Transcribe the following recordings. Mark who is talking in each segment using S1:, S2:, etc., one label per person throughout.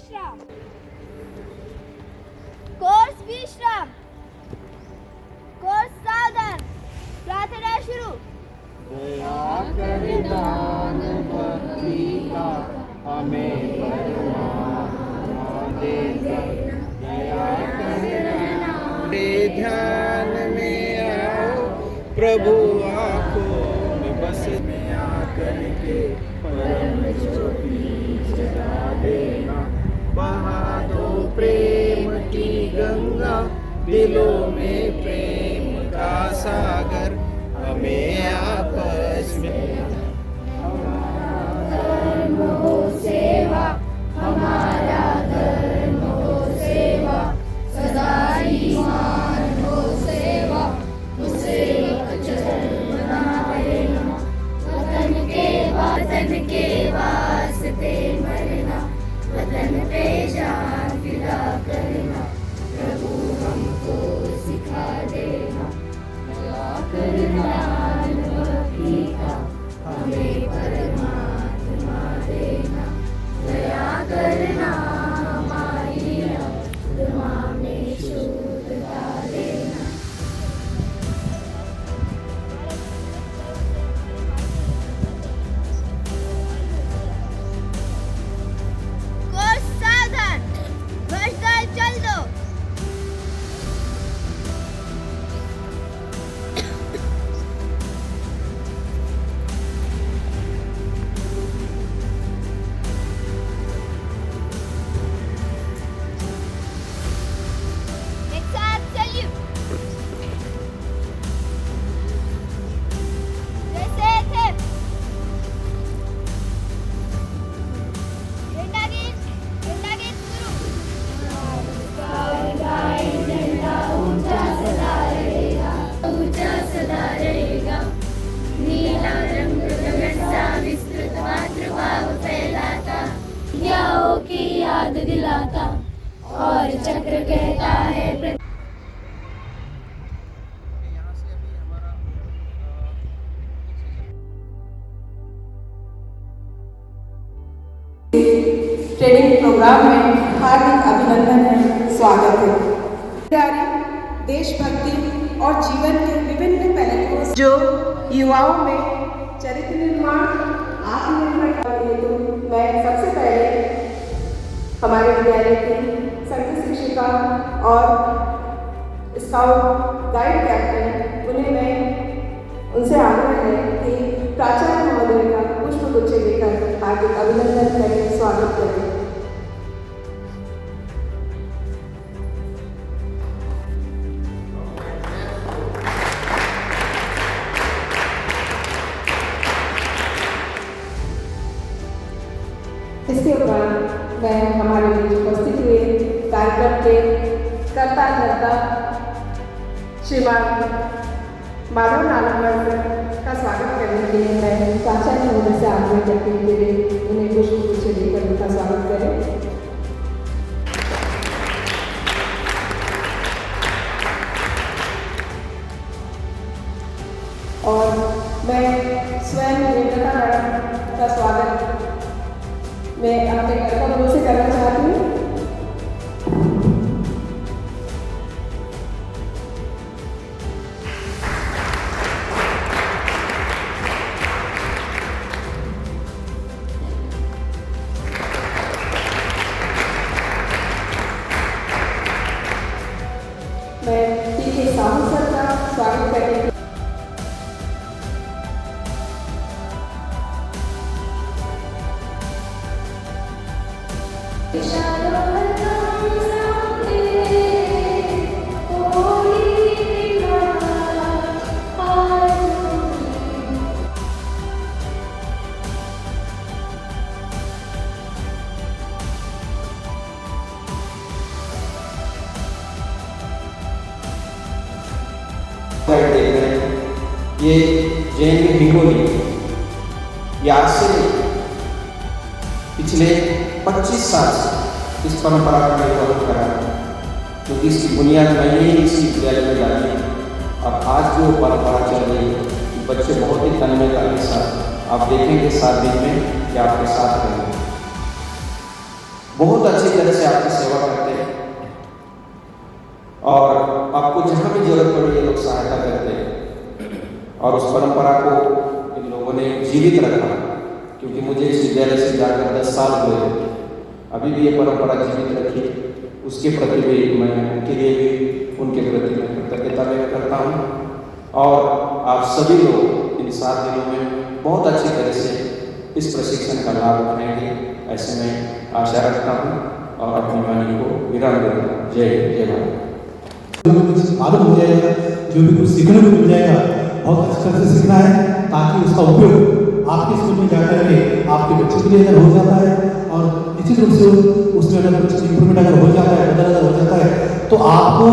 S1: विश्राम। कोर्स विश्राम। कोर्स सावधान। प्रार्थना शुरू।
S2: दया कर दान भक्ति का हमें परमात्मा देगा। दया करना मेरे ध्यान में आओ, प्रभु आँखों में बस दया करके परम ज्योति जला देना। बहा दो प्रेम की गंगा, दिलों में प्रेम का सागर, हमें आपस में
S1: धर्म हो सेवा, हमारा धर्म हो सेवा, सदा ईमान हो सेवा, उसे चरण बना देना। वतन के वास्ते मरना, वतन पे जान फिदा करना, प्रभु हमको सिखा देना। दया करना भक्ति का हमें परमात्मा देना। दया करना हमारी आत्मा में शुद्धता देना। कोर्स सावधान। वर्षदार चल दो। Exam salute. Jaise थे। झंडा गीत शुरू। झंडा ऊंचा सदा रहेगा, ऊंचा सदा रहेगा। नीला रंग गगन सा विस्तृत मातृभाव फैलाता, याओं की याद दिलाता, और चक्र कहता है
S2: यहाँ से अभी हमारा
S3: ट्रेनिंग प्रोग्राम में हार्दिक अभिनंदन है, स्वागत है। प्यारी देशभक्ति और जीवन के विभिन्न पहलुओं जो युवाओं में चरित्र निर्माण, आत्मनिर्भर हेतु मैं सबसे पहले हमारे विद्यालय की संघ शिक्षिका और स्काउट गाइड कैप्टन उन्हें मैं उनसे आग्रह है कि प्राचार्य महोदय का पुष्प गुच्छे देकर हार्दिक अभिनंदन करें, स्वागत करें। इसके उपरांत मैं हमारे बीच उपस्थित हुए कार्यक्रम के कर्ता धर्ता श्रीमान माधव नालंबर का स्वागत करने के लिए मैं प्राचार्य महोदय से आग्रह करते हुए उन्हें पुष्प गुच्छे देकर उनका स्वागत करें। और मैं स्वयं रेखा मैडम का स्वागत मैं अपने कर्तव्यों से करना चाहती हूँ। मैं टीके साहू सर का स्वागत करती हूँ।
S2: ये जैन हिंगोली आज से पिछले 25 साल से इस परंपरा को डेवलप करा, क्योंकि इसकी बुनियाद मैंने ही इसी विद्यालय में डाली। अब आज जो परंपरा चल रही है, बच्चे बहुत ही तन्मयता के साथ आप देखेंगे 7 दिन में कि आपके साथ रहेंगे। बहुत अच्छी तरह से आपकी सेवा करते हैं और आपको जहाँ भी जरूरत पड़े ये लोग सहायता करते हैं और उस परंपरा को इन लोगों ने जीवित रखा, क्योंकि मुझे इस विद्यालय से जाकर 10 साल हुए, अभी भी ये परंपरा जीवित रखी, उसके प्रति भी मैं उनके लिए भी उनके प्रति मैं कृतज्ञता व्यक्त करता हूँ। और आप सभी लोग इन 7 दिनों में बहुत अच्छी तरह से इस प्रशिक्षण का लाभ उठाएंगे, ऐसे मैं आशा रखता हूँ और अपनी वाणी को विराम देता हूँ। जय हिंद, जय भारत।
S4: जो भी कुछ मालूम हो जाएगा, जो भी कुछ सीखने को मिल जाएगा, बहुत अच्छी तरह से सीखना है ताकि उसका उपयोग आपके स्कूल में जाकर के आपके बच्चे के लिए अगर हो जाता है और निश्चित रूप से उसमें अगर कुछ इम्प्रूवमेंट अगर हो जाता है, बदल अगर हो जाता है, तो आपको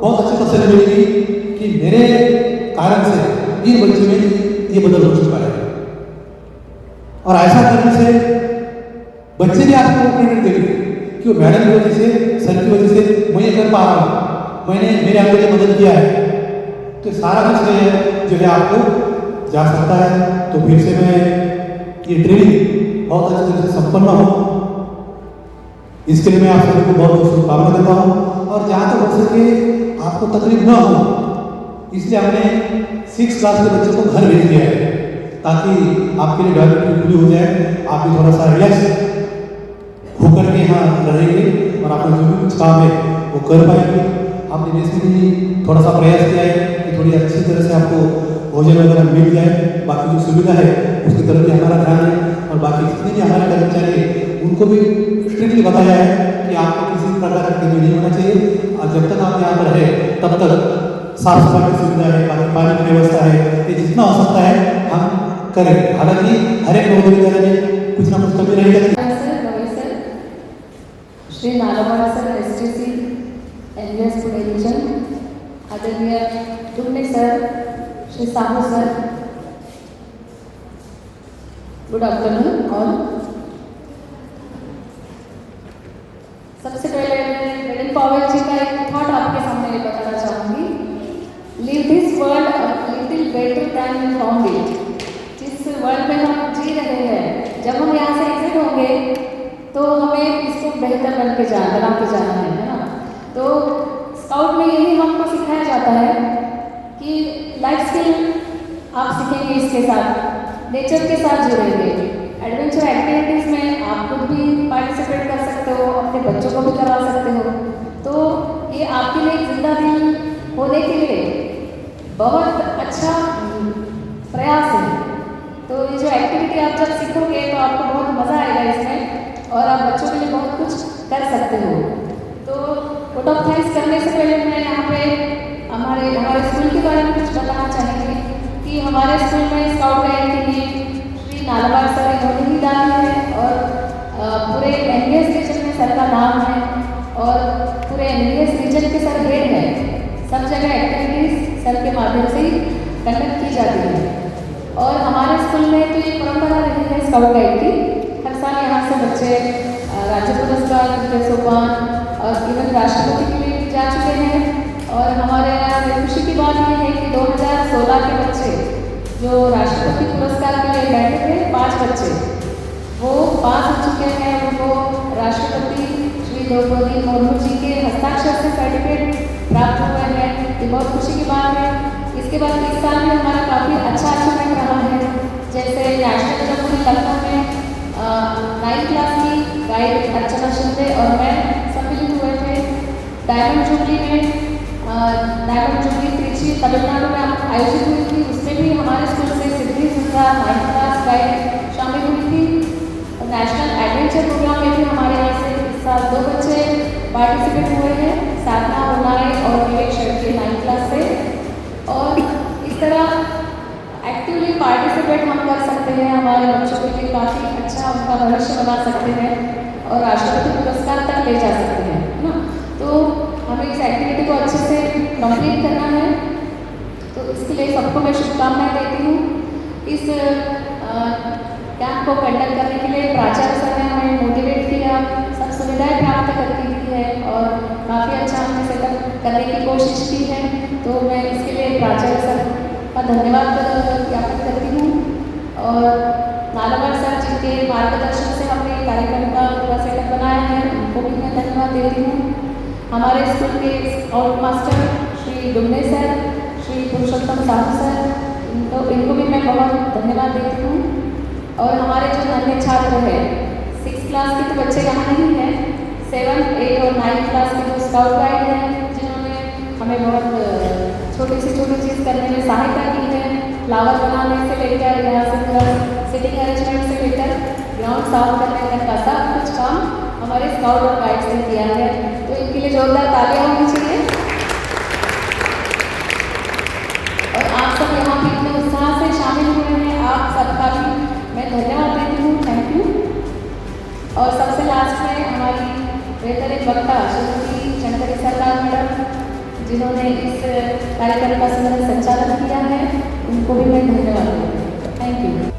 S4: बहुत अच्छी तसल्ली मिलेगी कि मेरे कारण से इन बच्चे में ये बदल हो चुका है। और ऐसा करने से बच्चे भी आपको क्रेडिट देंगे कि वो मैडम की वजह से, सर की वजह से मैं ये कर पा रहा हूँ, मैंने मेरे अंदर ये मदद किया है। तो सारा कुछ जो है आपको जा सकता है। तो फिर से मैं ये ट्रेनिंग बहुत अच्छी तरह से संपन्न हो, इसके लिए मैं आप सभी को बहुत बहुत शुभकामना देता हूँ। और जहाँ तक हो सके आपको तकलीफ न हो, इसलिए हमने 6 क्लास के बच्चों को घर भेज दिया है ताकि आपके लिए डेवलपमेंट पूरी हो जाए, आप भी थोड़ा सा रिलैक्स होकर के यहाँ रहेंगे और अपना जो भी कुछ काम है वो कर पाएंगे। आपने बेसिकली थोड़ा सा प्रयास किया है कि थोड़ी अच्छी तरह से आपको भोजन वगैरह मिल जाए, बाकी जो सुविधा है उसकी तरफ भी हमारा ध्यान है। और बाकी जितने भी हमारे कर्मचारी हैं उनको भी स्ट्रिक्टली बताया है कि आपको किसी प्रकार का कमी नहीं होना चाहिए और जब तक आप यहाँ पर है तब तक साफ सफाई की सुविधा है, बाकी पानी की व्यवस्था है, ये जितना हो सकता है हम करें। हालांकि हर एक नवोदय विद्यालय में कुछ ना कुछ कमी रहेगी।
S1: Shri Nalwada sir, STC NVS Pune region, आदरणीय Tumne sir, Shri Sahu sir, good afternoon all. सबसे पहले मैं मेडन पॉवेल जी का एक थॉट आपके सामने बताना चाहूँगी। Leave this world a little better than you found it. जिस वर्ल्ड में हम जी रहे हैं, जब हम यहाँ से एग्जिट होंगे तो हमें इसको बेहतर बना के जाना है ना। तो स्काउट में यही हमको सिखाया जाता है कि लाइफ स्किल आप सीखेंगे, इसके साथ नेचर के साथ जुड़ेंगे। एडवेंचर एक्टिविटीज़ में आप खुद भी पार्टिसिपेट कर सकते हो, अपने बच्चों को भी करा सकते हो। तो ये आपके लिए जिंदा दिल होने के लिए बहुत अच्छा प्रयास है। तो ये जो एक्टिविटी आप जब सीखोगे तो आपको बहुत मज़ा आएगा इसमें और आप बच्चों के लिए बहुत कुछ कर सकते हो। तो वोट ऑफ थैंक्स करने से पहले मैं यहाँ पे हमारे स्कूल के बारे में कुछ बताना चाहूँगी कि हमारे स्कूल में स्काउट गाइड के लिए श्री नालवाड़ा सर इन्होंने ही डाली है और पूरे NVS रीजन में सर का नाम है और पूरे NVS रीजन के सर हेड है। सब जगह एक्टिविटीज़ सर के माध्यम से ही कंडक्ट की जाती है। और हमारे स्कूल में तो ये परंपरा रही है स्काउट गाइड की, हर साल यहाँ से बच्चे राज्य पुरस्कार, तृतीय सोपान और इवन राष्ट्रपति के लिए जा चुके हैं। और हमारे यहाँ खुशी की बात यह है कि 2016 के बच्चे जो राष्ट्रपति पुरस्कार के लिए बैठे थे, 5 बच्चे वो पास हो चुके हैं। उनको राष्ट्रपति श्री द्रौपदी मुर्मू जी के हस्ताक्षर से सर्टिफिकेट प्राप्त हुए हैं। ये बहुत खुशी की बात है। इसके बाद इस साल भी हमारा काफ़ी अच्छा अचीवमेंट रहा है। जैसे नेशनल जम्मू लखनऊ में 9th क्लास की गाइड अर्चना शिंदे और मैं सम्मिलित हुए थे। डायमंड जुबली त्रिची तमिलनाडु में आयोजित हुई थी, उसमें भी हमारे स्कूल से सिद्धि सुंदरा 9th क्लास गाइड शामिल हुई थी। और नेशनल एडवेंचर प्रोग्राम में भी हमारे यहाँ से इस साल 2 बच्चे पार्टिसिपेट हुए हैं, साधना उनाई और विवेक शेट्टी 9th क्लास से। और इस तरह एक्टिवली पार्टिसिपेट हम कर सकते हैं, हमारे बच्चों के लिए काफ़ी अच्छा उनका भविष्य बना सकते हैं और राष्ट्रपति पुरस्कार तक ले जा सकते हैं, है ना। तो हमें इस एक्टिविटी को अच्छे से कंप्लीट करना है। तो इसके लिए सबको मैं शुभकामनाएं देती हूँ। इस कैंप को कंडक्ट करने के लिए प्राचार्य सर ने हमें मोटिवेट किया, सब सुविधाएं प्राप्त करके दी है और काफ़ी अच्छा हमने सेटअप करने की कोशिश की है। तो मैं इसके लिए प्राचार्य सर का धन्यवाद ज्ञापित करती हूँ। और नालागढ़ सर जिनके मार्गदर्शन से हमने ये कार्यक्रम का पूरा सेटअप बनाया है, उनको भी मैं धन्यवाद देती हूँ। हमारे स्कूल के आउट master Shri Dumne sir, Shri Purushottam Sahu sir, इनको भी मैं बहुत धन्यवाद देती हूँ। और हमारे जो नन्हे छात्र हैं, 6 क्लास के तो बच्चे यहाँ नहीं हैं, 7, 8 और 9 क्लास के जो स्काउट गाइड हैं, जिन्होंने हमें बहुत छोटी से छोटी चीज़ करने में सहायता की है। फ्लावर बनाने से लेकर यहाँ से पूरा सिटिंग अरेंजमेंट से लेकर ग्राउंड साफ करने तक का सब कुछ काम हमारे स्काउट और गाइड्स ने किया है, तो इनके लिए जोरदार तालियां होनी चाहिए। और आप सब यहाँ पे इतने उत्साह से शामिल हुए हैं, आप सबका भी मैं धन्यवाद देती हूँ, थैंक यू। और सबसे लास्ट में हमारी बेहतरीन वक्ता श्रीमती चंद्री सरकार मैडम, जिन्होंने इस कार्यक्रम का सुंदर संचालन किया है, उनको भी मैं धन्यवाद देती हूँ, थैंक यू।